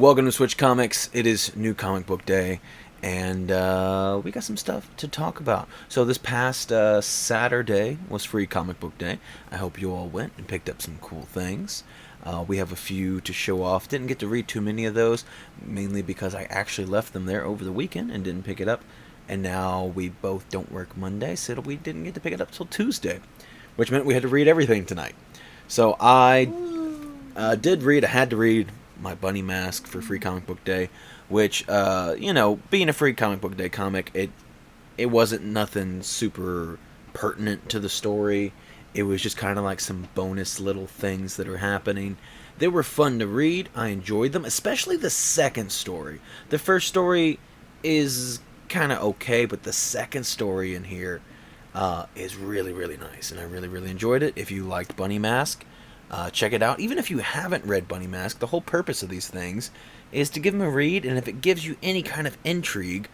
Welcome to Switch Comics. It is New Comic Book Day, and we got some stuff to talk about. So this past Saturday was Free Comic Book Day. I hope you all went and picked up some cool things. We have a few to show off. Didn't get to read too many of those, mainly because I actually left them there over the weekend and didn't pick it up. And now we both don't work Monday, so we didn't get to pick it up till Tuesday, which meant we had to read everything tonight. So I had to read my Bunny Mask for Free Comic Book Day, which, being a Free Comic Book Day comic, it wasn't nothing super pertinent to the story. It was just kind of like some bonus little things that are happening. They were fun to read. I enjoyed them, especially the second story. The first story is kind of okay, but the second story in here is really, really nice, and I really, really enjoyed it. If you liked Bunny Mask, check it out. Even if you haven't read Bunny Mask, the whole purpose of these things is to give them a read, and if it gives you any kind of intrigue,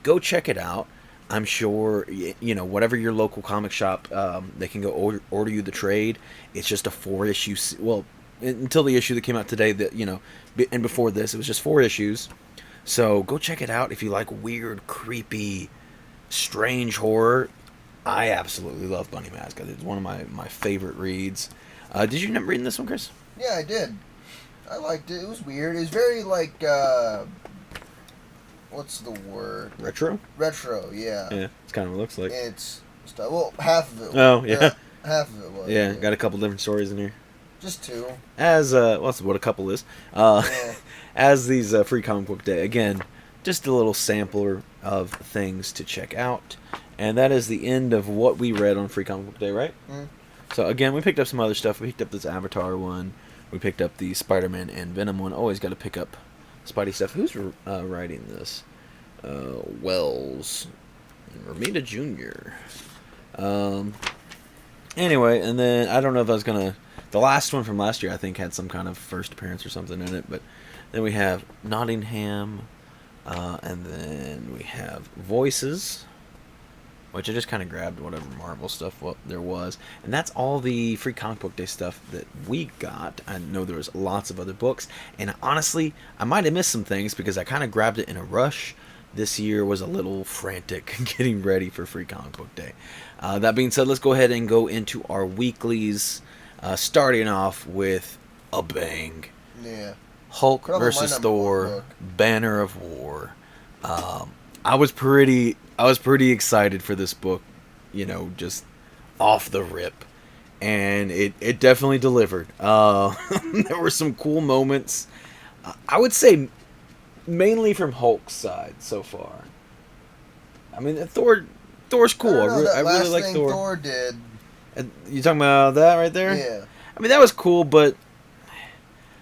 go check it out. I'm sure, whatever your local comic shop, they can go order you the trade. It's just a 4-issue, until the issue that came out today, and before this, it was just 4 issues. So go check it out if you like weird, creepy, strange horror. I absolutely love Bunny Mask. It's one of my favorite reads. Did you end up reading this one, Chris? Yeah, I did. I liked it. It was weird. It was very what's the word? Retro? Retro, yeah. Yeah, it's kind of what it looks like. It's half of it. Oh, yeah. Half of it was. Yeah, got a couple different stories in here. Just 2. As, that's what a couple is. Yeah. As these Free Comic Book Day, again, just a little sampler of things to check out. And that is the end of what we read on Free Comic Book Day, right? Mm. So, again, we picked up some other stuff. We picked up this Avatar one. We picked up the Spider-Man and Venom one. Always got to pick up Spidey stuff. Who's writing this? Wells and Romita Jr. Anyway, and then I don't know if I was going to... The last one from last year, I think, had some kind of first appearance or something in it. But then we have Nottingham. And then we have Voices, which I just kind of grabbed whatever Marvel stuff there was. And that's all the Free Comic Book Day stuff that we got. I know there was lots of other books. And honestly, I might have missed some things because I kind of grabbed it in a rush. This year was a little frantic getting ready for Free Comic Book Day. That being said, let's go ahead and go into our weeklies. Starting off with a bang. Yeah. Hulk versus Thor, Banner of War. I was pretty excited for this book, just off the rip, and it definitely delivered. There were some cool moments. I would say mainly from Hulk's side so far. I mean, Thor's cool. I really like Thor. Thor did. You talking about that right there? Yeah. I mean, that was cool, but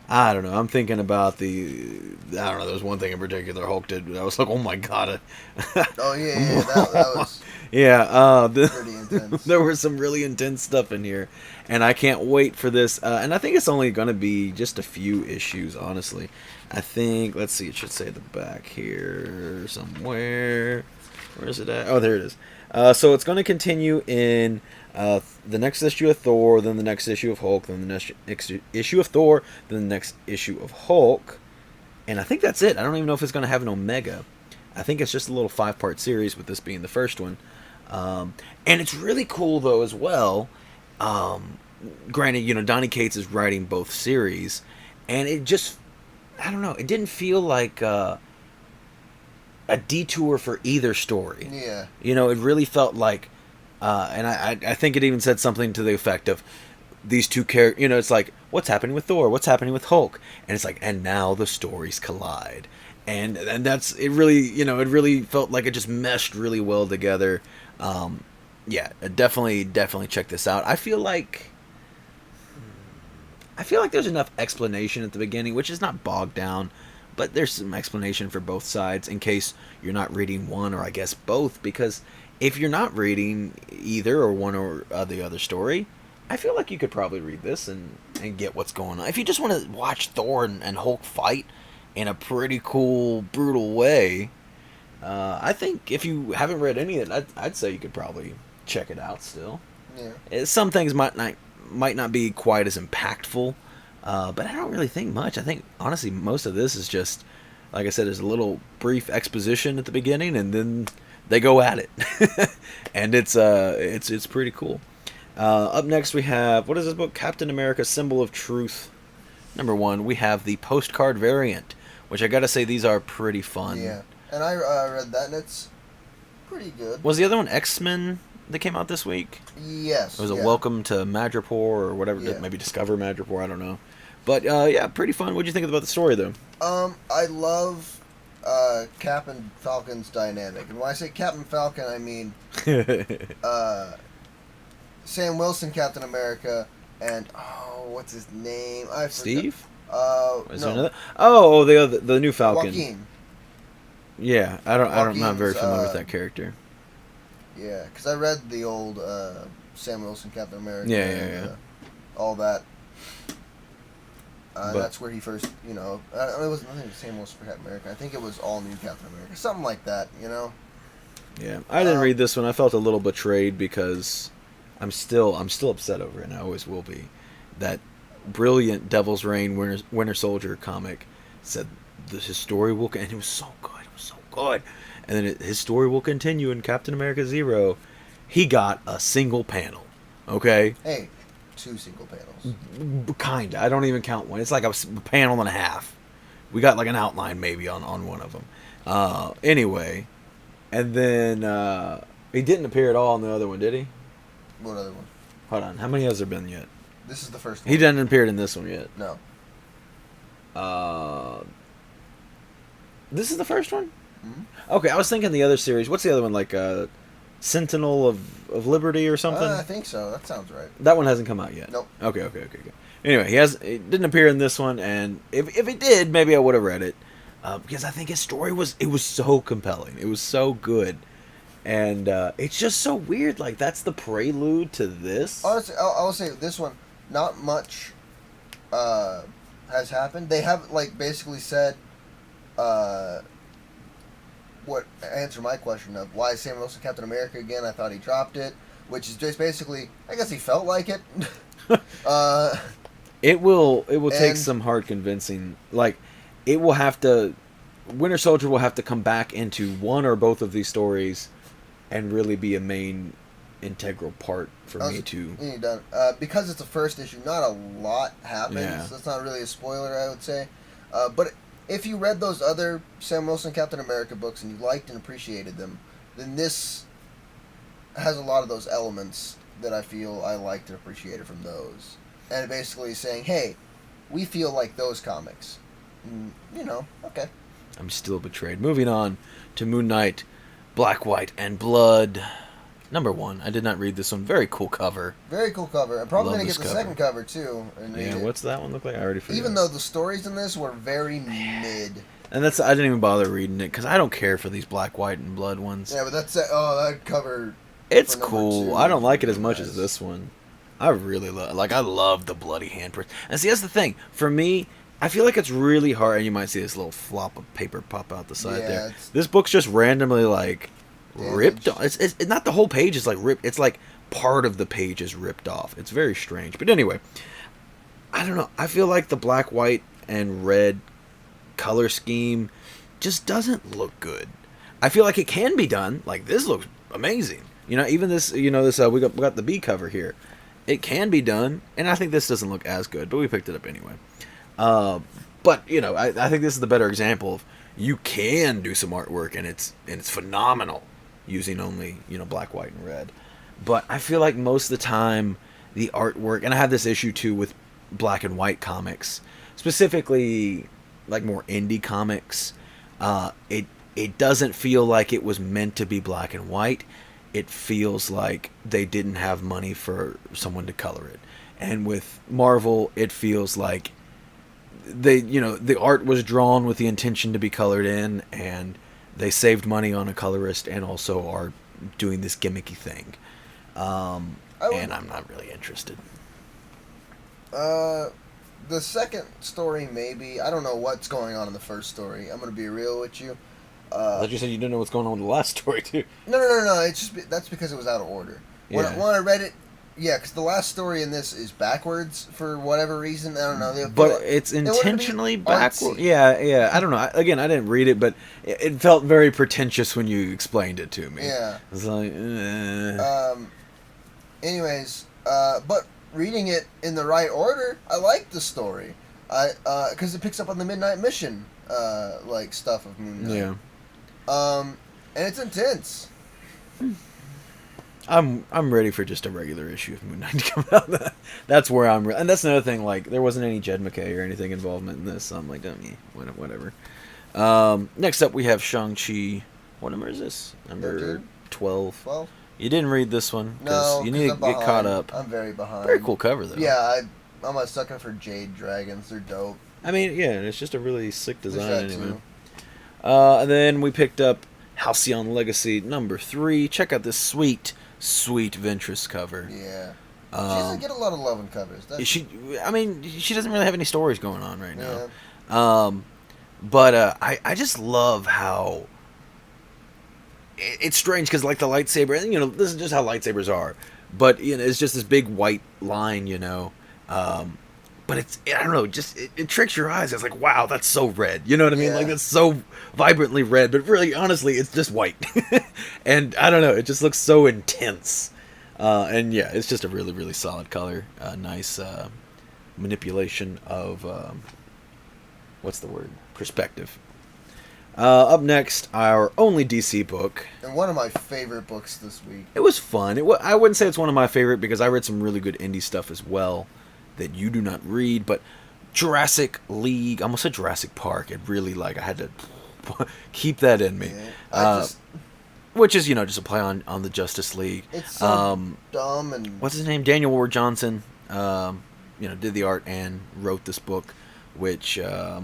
I don't know. I'm thinking about there was one thing in particular Hulk did. I was like, oh my god. Oh yeah, that was. Yeah, pretty intense. There was some really intense stuff in here, and I can't wait for this. And I think it's only going to be just a few issues, honestly. I think. Let's see. It should say the back here somewhere. Where is it at? Oh, there it is. So it's going to continue in the next issue of Thor, then the next issue of Hulk, then the next issue of Thor, then the next issue of Hulk. And I think that's it. I don't even know if it's going to have an Omega. I think it's just a little 5-part series, with this being the first one. And it's really cool, though, as well. Granted, Donny Cates is writing both series. And it just, I don't know, it didn't feel like a detour for either story. Yeah. It really felt like, and I think it even said something to the effect of these two characters, it's like, what's happening with Thor? What's happening with Hulk? And it's like, and now the stories collide. And that's, it really, it really felt like it just meshed really well together. Yeah, definitely check this out. I feel like there's enough explanation at the beginning, which is not bogged down, but there's some explanation for both sides in case you're not reading one, or I guess both, because if you're not reading either or one or the other story, I feel like you could probably read this and get what's going on. If you just want to watch Thor and Hulk fight in a pretty cool, brutal way, I think if you haven't read any of it, I'd say you could probably check it out still. Yeah. Some things might not be quite as impactful But I don't really think much. I think honestly most of this is just, like I said, there's a little brief exposition at the beginning, and then they go at it, and it's pretty cool. Up next we have, what is this book? Captain America: Symbol of Truth. Number 1. We have the postcard variant, which I gotta say these are pretty fun. Yeah, and I read that, and it's pretty good. Was the other one X-Men that came out this week? Yes. It was a yeah. Welcome to Madripoor or whatever, Yeah. maybe Discover Madripoor, I don't know. But yeah, pretty fun. What'd you think about the story though? I love Cap and Falcon's dynamic, and when I say Captain Falcon, I mean Sam Wilson, Captain America, and what's his name? I forgot. Steve? Is there No, another? The new Falcon. Joaquin. Yeah, I'm not very Joaquin's, familiar with that character. Yeah, because I read the old Sam Wilson, Captain America. Yeah, and, all that. But- That's where he first, it wasn't nothing to Sam Wilson for Captain America. I think it was all new Captain America, something like that. Yeah, I didn't read this one. I felt a little betrayed because I'm still upset over it, and I always will be. That brilliant Devil's Reign Winter Soldier comic said his story will, and it was so good. It was so good. And then his story will continue in Captain America Zero. He got a single panel. Okay? Hey, 2 single panels. Kinda. I don't even count one. It's like a panel and a half. We got like an outline maybe on one of them. Anyway, and then he didn't appear at all in the other one, did he? What other one? Hold on. How many has there been yet? This is the first one. He didn't appear in this one yet. No. This is the first one? Mm-hmm. Okay, I was thinking the other series. What's the other one? Like Sentinel of Liberty or something? I think so. That sounds right. That one hasn't come out yet. Nope. Okay. Anyway, he didn't appear in this one, and if he did, maybe I would have read it, because I think his story was so compelling. It was so good, and it's just so weird. Like that's the prelude to this. Honestly, I'll say this one. Not much has happened. They have basically said what answer my question of why is Sam Wilson Captain America again. I thought he dropped it, which is just basically I guess he felt like it. It will take And- some hard convincing. Like it will have to. Winter Soldier will have to come back into one or both of these stories, and really be a main integral part for me to. Done. Because it's a first issue, not a lot happens. Yeah. So it's not really a spoiler, I would say. But if you read those other Sam Wilson Captain America books and you liked and appreciated them, then this has a lot of those elements that I feel I liked and appreciated from those. And basically saying, hey, we feel like those comics. Okay. I'm still betrayed. Moving on to Moon Knight, Black, White, and Blood. Number 1. I did not read this one. Very cool cover. Very cool cover. I'm probably Love going to this get the cover. second cover, too. And read Yeah, it. what's that one look like? I already forgot. Even though the stories in this were very mid. And I didn't even bother reading it because I don't care for these Black, White, and Blood ones. Yeah, but that cover. It's for number cool. 2 I don't is like it really as much nice. as this one. I really I love the bloody handprint. And see, that's the thing. For me, I feel like it's really hard, and you might see this little flop of paper pop out the side Yeah, there. it's- This book's just randomly ripped off. It's not the whole page is ripped. It's like part of the page is ripped off. It's very strange. But anyway, I don't know. I feel like the black, white, and red color scheme just doesn't look good. I feel like it can be done. Like this looks amazing. Even this. We got the B cover here. It can be done, and I think this doesn't look as good, but we picked it up anyway. But I think this is the better example of you can do some artwork, and it's phenomenal using only black, white, and red. But I feel like most of the time the artwork, and I have this issue too with black and white comics, specifically like more indie comics. It doesn't feel like it was meant to be black and white. It feels like they didn't have money for someone to color it. And with Marvel, it feels like the art was drawn with the intention to be colored in, and they saved money on a colorist and also are doing this gimmicky thing. And I'm not really interested. The second story, maybe. I don't know what's going on in the first story. I'm going to be real with you. I thought you said you didn't know what's going on with the last story, too. No. It's just that's because it was out of order. When Yeah. I read it, Yeah, because the last story in this is backwards for whatever reason. I don't know. But it's They wanted to be intentionally backward. artsy. Yeah, yeah. I don't know. Again, I didn't read it, but it felt very pretentious when you explained it to me. Yeah. It's like, Anyways, but reading it in the right order, I like the story. Because it picks up on the Midnight Mission, like stuff of Moon Knight. yeah. And it's intense. I'm ready for just a regular issue of Moon Knight to come out. That's where I'm, and that's another thing. Like, there wasn't any Jed McKay or anything involvement in this, so I'm like, whatever. Next up, we have Shang Chi. What number is this? Number 13? 12. 12? You didn't read this one No, you need to I'm get caught behind. up. I'm very behind. Very cool cover though. Yeah, I'm a sucker for Jade Dragons. They're dope. I mean, yeah, it's just a really sick design There's that anyway. too. And then we picked up Halcyon Legacy number 3. Check out this sweet Ventress cover. Yeah. She doesn't get a lot of love in covers. She doesn't really have any stories going on right now. Yeah. But I just love how it's strange because like the lightsaber, and this is just how lightsabers are. But it's just this big white line, But I don't know, just it tricks your eyes. It's like, wow, that's so red. You know what I mean? Yeah. Like, that's so vibrantly red, but really, honestly, it's just white. And I don't know, it just looks so intense. And yeah, it's just a really, really solid color. Nice manipulation of, what's the word? Perspective. Up next, our only DC book. And one of my favorite books this week. It was fun. I wouldn't say it's one of my favorite because I read some really good indie stuff as well that you do not read, but Jurassic League, I almost said Jurassic Park. It really, I had to keep that in me. Yeah, which is, just a play on the Justice League. It's so dumb and... What's his name? Daniel Ward Johnson, did the art and wrote this book, which I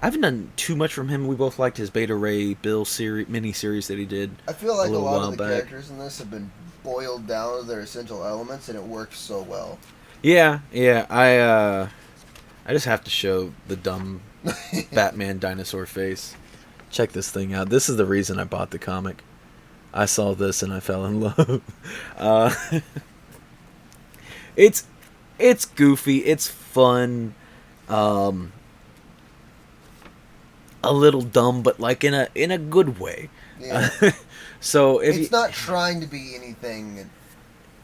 haven't done too much from him. We both liked his Beta Ray Bill mini-series that he did. I feel like a lot of the back. characters in this have been boiled down to their essential elements, and it works so well. Yeah. I just have to show the dumb Batman dinosaur face. Check this thing out. This is the reason I bought the comic. I saw this and I fell in love. It's goofy. It's fun. A little dumb, but in a good way. Yeah. So it's not trying to be anything.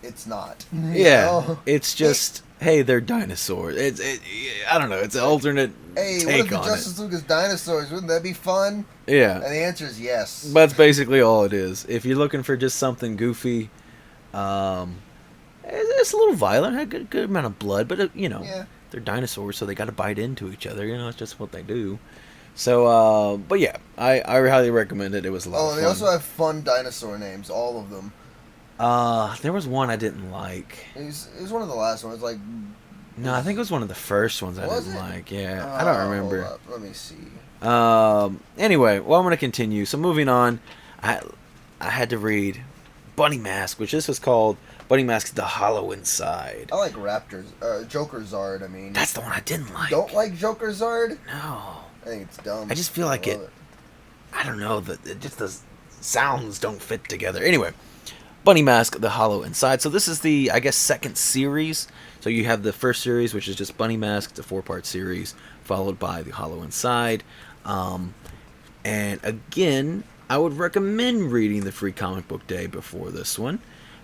It's not. Yeah, it's just hey, they're dinosaurs. I don't know. It's an alternate take what if the on Justice it. League is dinosaurs? Wouldn't that be fun? Yeah, and the answer is yes. That's basically all it is. If you're looking for just something goofy, it's a little violent. Had a good amount of blood, but they're dinosaurs, so they got to bite into each other. It's just what they do. So, but yeah, I highly recommend it. It was a lot of fun. They also have fun dinosaur names, all of them. There was one I didn't like. It was one of the last ones. No, I think it was one of the first ones I didn't like. Yeah, I don't remember. Hold up. Let me see. Anyway, well, I'm gonna continue. So moving on, I had to read Bunny Mask, which this was called Bunny Mask: The Hollow Inside. I like Joker Zard. I mean, that's the one I didn't like. Don't like Joker Zard? No. I think it's dumb. I just feel like it. I don't know, the sounds don't fit together. Anyway, Bunny Mask, The Hollow Inside. So this is the, I guess, second series. So you have the first series, which is just Bunny Mask. It's a 4-part series, followed by The Hollow Inside. And again, I would recommend reading the Free Comic Book Day before this one.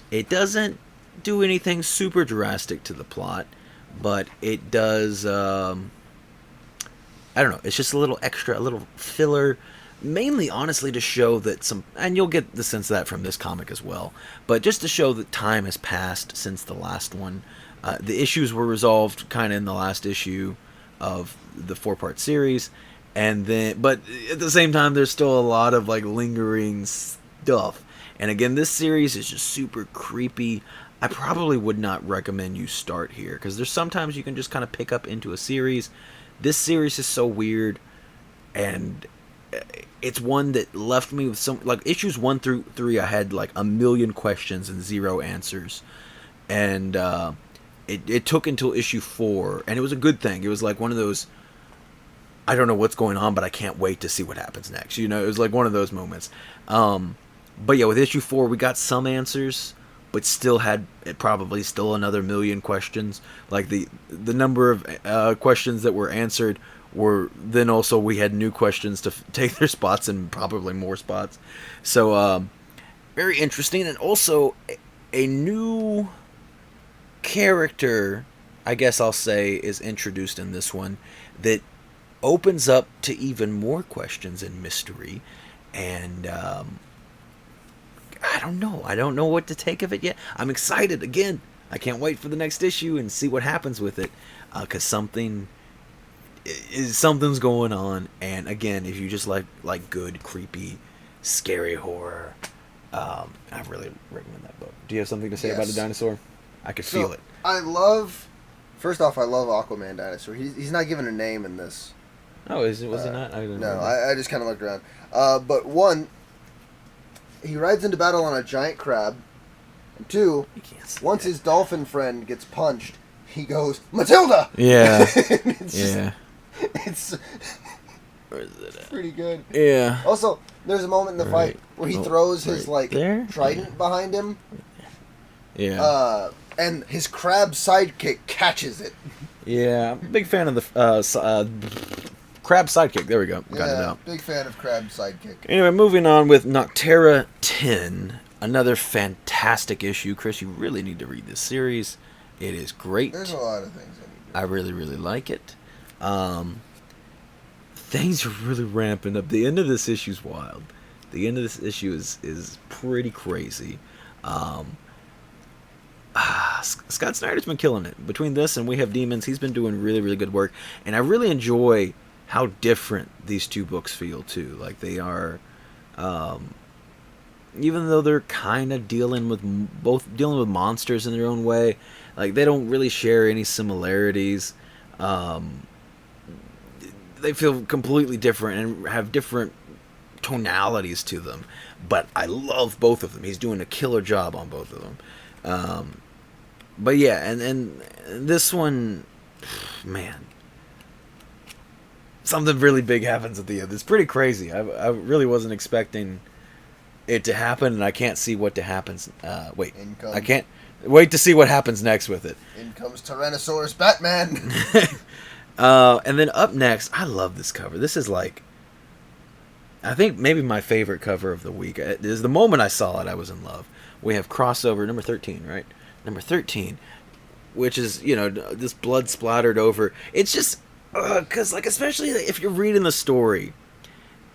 It doesn't do anything super drastic to the plot, but it does... I don't know, it's just a little extra, a little filler, mainly, honestly, to show that and you'll get the sense of that from this comic as well, but just to show that time has passed since the last one. The issues were resolved kind of in the last issue of the 4-part series, but at the same time, there's still a lot of, lingering stuff. And again, this series is just super creepy. I probably would not recommend you start here, because there's sometimes you can just kind of pick up into a series. This series is so weird, and it's one that left me with some... issues 1 through 3, I had, a million questions and 0 answers. And it took until issue 4, and it was a good thing. It was one of those... I don't know what's going on, but I can't wait to see what happens next. It was one of those moments. But yeah, with issue 4, we got some answers, but still had probably still another million questions. Like the number of questions that were answered were then also we had new questions to take their spots and probably more spots. So very interesting, and also a new character, I guess I'll say, is introduced in this one that opens up to even more questions and mystery. And I don't know. I don't know what to take of it yet. I'm excited again. I can't wait for the next issue and see what happens with it, because something's going on. And again, if you just like good, creepy, scary horror, I really recommend that book. Do you have something to say about the dinosaur? I could feel it. First off, I love Aquaman dinosaur. He's not given a name in this. Oh, was he not? I just kind of looked around. But one, he rides into battle on a giant crab. And two, once his dolphin friend gets punched, he goes, Matilda! Yeah. It's Where is it at? pretty good. Yeah. Also, there's a moment in the fight where he throws his trident behind him. Yeah. And his crab sidekick catches it. Yeah, I'm a big fan of the crab sidekick. There we go. Got it out. Big fan of crab sidekick. Anyway, moving on with Nocterra 10. Another fantastic issue. Chris, you really need to read this series. It is great. There's a lot of things I need to I really, really like it. Things are really ramping up. The end of this issue is wild. The end of this issue is pretty crazy. Scott Snyder's been killing it. Between this and We Have Demons, he's been doing really, really good work. And I really enjoy how different these two books feel, too. Like, they are, even though they're kind of dealing with monsters in their own way, like, they don't really share any similarities. They feel completely different and have different tonalities to them. But I love both of them. He's doing a killer job on both of them. But yeah, and this one, man, something really big happens at the end. It's pretty crazy. I really wasn't expecting it to happen, and I can't see what to happen. I can't wait to see what happens next with it. In comes Tyrannosaurus Batman. And then up next, I love this cover. This is like, I think maybe my favorite cover of the week. It is the moment I saw it, I was in love. We have crossover number 13, right? Number 13, which is, this blood splattered over. It's just, because, like, especially if you're reading the story,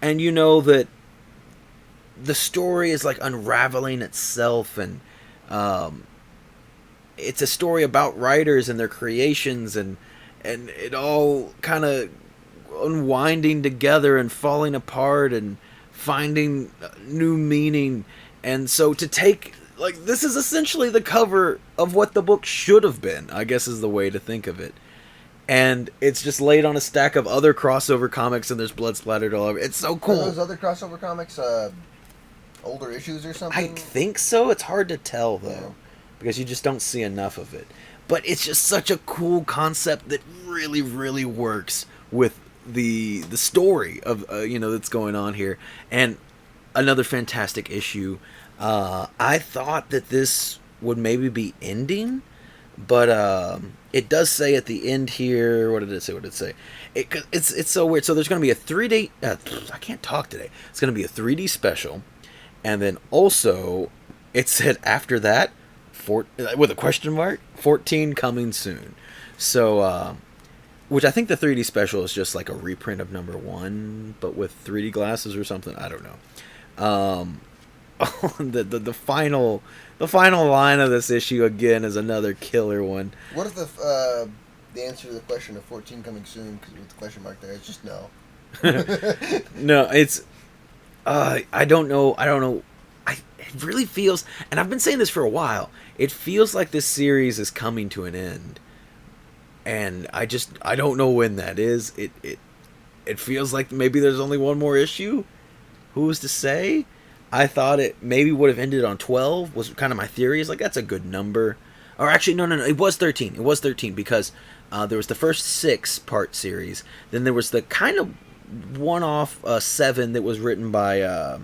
and you know that the story is, like, unraveling itself, and it's a story about writers and their creations, and it all kind of unwinding together and falling apart and finding new meaning. And so to take, like, this is essentially the cover of what the book should have been, I guess is the way to think of it. And it's just laid on a stack of other crossover comics, and there's blood splattered all over. It's so cool. Are those other crossover comics older issues or something? I think so. It's hard to tell, though, because you just don't see enough of it. But it's just such a cool concept that really, really works with the story of that's going on here. And another fantastic issue. I thought that this would maybe be ending, but it does say at the end here. What did it say? It's so weird. So there's going to be a 3D. I can't talk today. It's going to be a 3D special, and then also it said after that, with a question mark, 14 coming soon. So, which I think the 3D special is just like a reprint of number 1, but with 3D glasses or something. I don't know. The final line of this issue again is another killer one. What if the answer to the question of 14 coming soon, because with the question mark there, it's just no. No, it's I don't know. It really feels, and I've been saying this for a while, it feels like this series is coming to an end. And I don't know when that is. It feels like maybe there's only one more issue. Who's to say? I thought it maybe would have ended on 12, was kind of my theory. Is like, that's a good number. Or actually, no, it was 13. It was 13 because there was the first 6-part series. Then there was the kind of one-off 7 that was written by,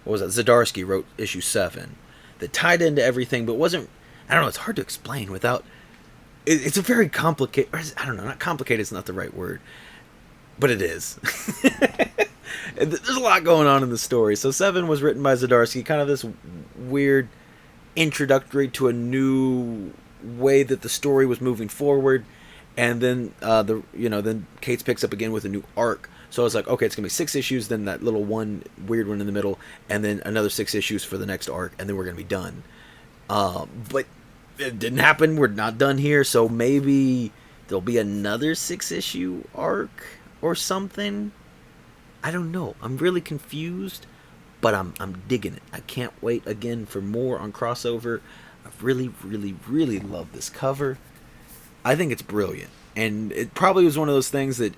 what was that? Zdarsky wrote issue 7. that tied into everything, but wasn't. I don't know. It's hard to explain without. It's a very complicated. I don't know. Not complicated is not the right word, but it is. There's a lot going on in the story. So 7 was written by Zdarsky, kind of this weird introductory to a new way that the story was moving forward, and then then Cates picks up again with a new arc. So I was like, okay, it's gonna be 6 issues, then that little one weird one in the middle, and then another 6 issues for the next arc, and then we're gonna be done. But it didn't happen. We're not done here, so maybe there'll be another 6-issue arc or something. I don't know. I'm really confused, but I'm digging it. I can't wait again for more on Crossover. I really, really, really love this cover. I think it's brilliant, and it probably was one of those things that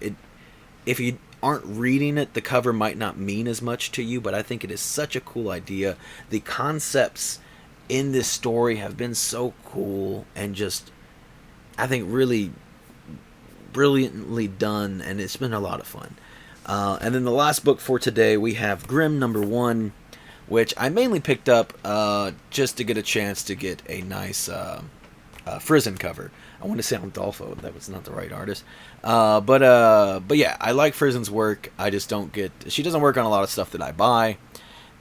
if you aren't reading it, the cover might not mean as much to you, but I think it is such a cool idea. The concepts in this story have been so cool and just, I think, really brilliantly done, and it's been a lot of fun. And then the last book for today, we have Grimm #1, which I mainly picked up just to get a chance to get a nice Frizen cover. I want to say Dolfo, that was not the right artist. But yeah, I like Frizen's work. I just don't get... She doesn't work on a lot of stuff that I buy.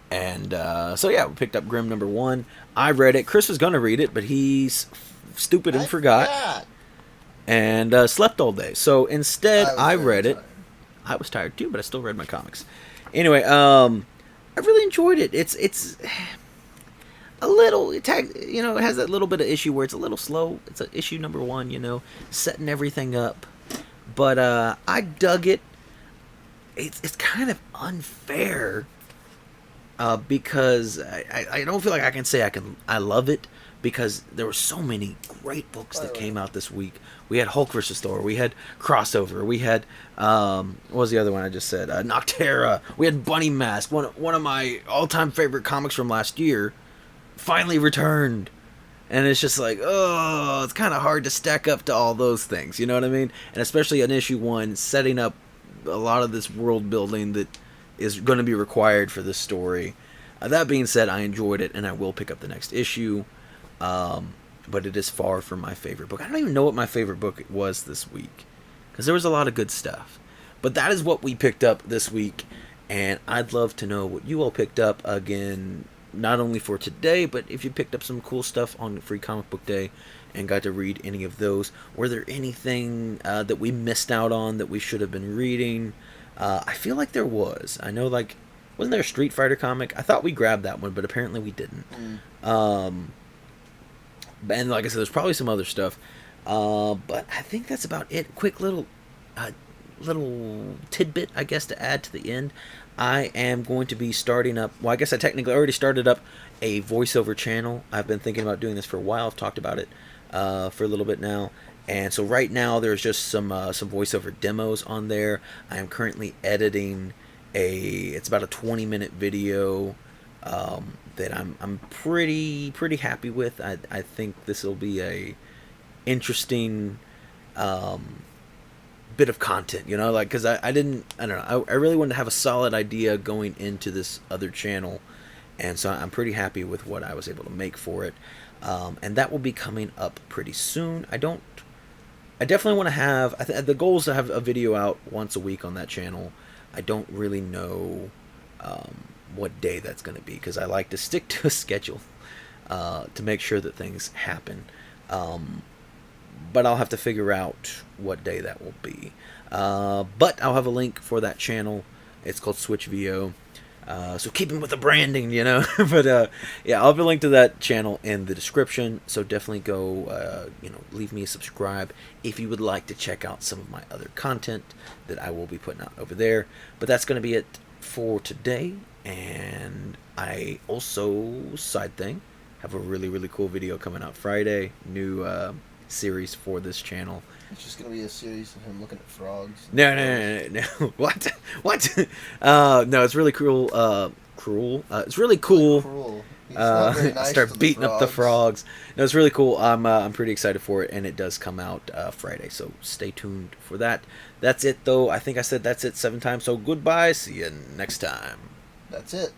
And so yeah, we picked up Grimm #1. I read it. Chris was going to read it, but he's stupid and forgot. And slept all day. So instead, I read it. I was tired too, but I still read my comics. Anyway, I really enjoyed it. It's a little, it has that little bit of issue where it's a little slow. It's issue #1, setting everything up. But I dug it. It's kind of unfair because I don't feel like I can say I love it, because there were so many great books that came out this week. We had Hulk vs. Thor. We had Crossover. We had, what was the other one I just said? Nocterra. We had Bunny Mask. One of my all-time favorite comics from last year finally returned. And it's just like, oh, it's kind of hard to stack up to all those things. You know what I mean? And especially on issue 1, setting up a lot of this world building that is going to be required for this story. That being said, I enjoyed it, and I will pick up the next issue. But it is far from my favorite book. I don't even know what my favorite book was this week, because there was a lot of good stuff. But that is what we picked up this week, and I'd love to know what you all picked up, again, not only for today, but if you picked up some cool stuff on Free Comic Book Day and got to read any of those. Were there anything that we missed out on that we should have been reading? I feel like there was. I know, wasn't there a Street Fighter comic? I thought we grabbed that one, but apparently we didn't. And like I said, there's probably some other stuff. But I think that's about it. Quick little tidbit, I guess, to add to the end. I am going to be starting up... Well, I guess I technically already started up a voiceover channel. I've been thinking about doing this for a while. I've talked about it for a little bit now. And so right now there's just some voiceover demos on there. I am currently editing it's about a 20-minute video that I'm pretty happy with. I think this will be a interesting bit of content, because I don't know, I really wanted to have a solid idea going into this other channel, and so I'm pretty happy with what I was able to make for it, and that will be coming up pretty soon. I definitely want to have the goal is to have a video out once a week on that channel. I don't really know what day that's going to be, because I like to stick to a schedule to make sure that things happen. But I'll have to figure out what day that will be. But I'll have a link for that channel. It's called Switch VO. So keeping with the branding, But yeah, I'll have a link to that channel in the description. So definitely go, leave me a subscribe if you would like to check out some of my other content that I will be putting out over there. But that's going to be it for today. And I also, side thing, have a really, really cool video coming out Friday. New series for this channel. It's just going to be a series of him looking at frogs. No. What? No, it's really cruel. It's really cool. Cruel. He's not very nice start to the beating up the frogs. frogs. No, it's really cool. I'm pretty excited for it, and it does come out Friday, so stay tuned for that. That's it, though. I think I said that's it 7 times, so goodbye. See you next time. That's it.